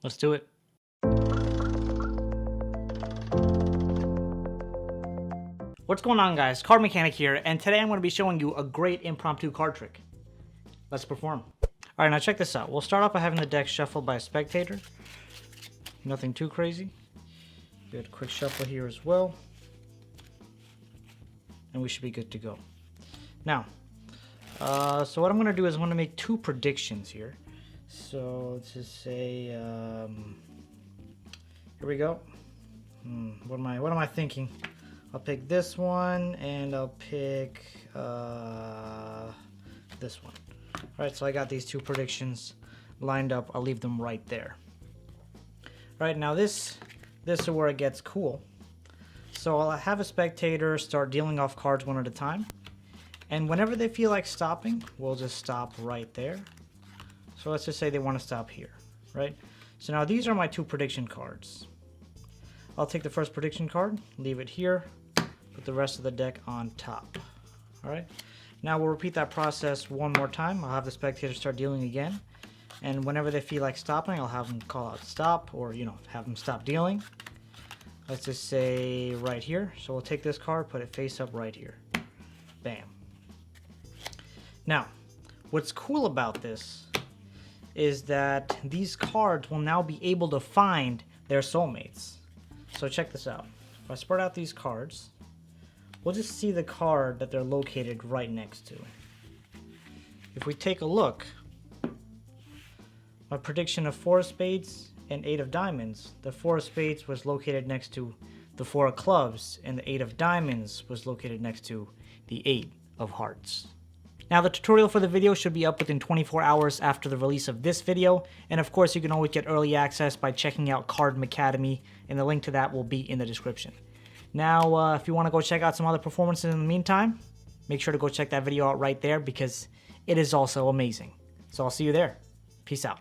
Let's do it. What's going on, guys? CardMechanic here, and today I'm going to be showing you a great impromptu card trick. Let's perform. Alright, now check this out. We'll start off by having the deck shuffled by a spectator. Nothing too crazy. Good quick shuffle here as well. And we should be good to go. Now, so what I'm going to do is I'm going to make two predictions here. So let's just say, here we go. What am I thinking? I'll pick this one, and I'll pick this one. Alright, so I got these two predictions lined up. I'll leave them right there. Alright, now this is where it gets cool. So I'll have a spectator start dealing off cards one at a time. And whenever they feel like stopping, we'll just stop right there. So let's just say they want to stop here, right? So now these are my two prediction cards. I'll take the first prediction card, leave it here, put the rest of the deck on top. Alright, now we'll repeat that process one more time. I'll have the spectator start dealing again, and whenever they feel like stopping, I'll have them call out stop, or have them stop dealing. Let's just say right here. So we'll take this card, put it face up right here. Bam. Now, what's cool about this is that these cards will now be able to find their soulmates. So check this out. If I spread out these cards, we'll just see the card that they're located right next to. If we take a look, my prediction of 4 of spades and 8 of diamonds, the 4 of spades was located next to the 4 of clubs, and the 8 of diamonds was located next to the 8 of hearts. Now, the tutorial for the video should be up within 24 hours after the release of this video, and of course you can always get early access by checking out CardMechanic, and the link to that will be in the description. Now, if you want to go check out some other performances in the meantime, make sure to go check that video out right there because it is also amazing. So I'll see you there. Peace out.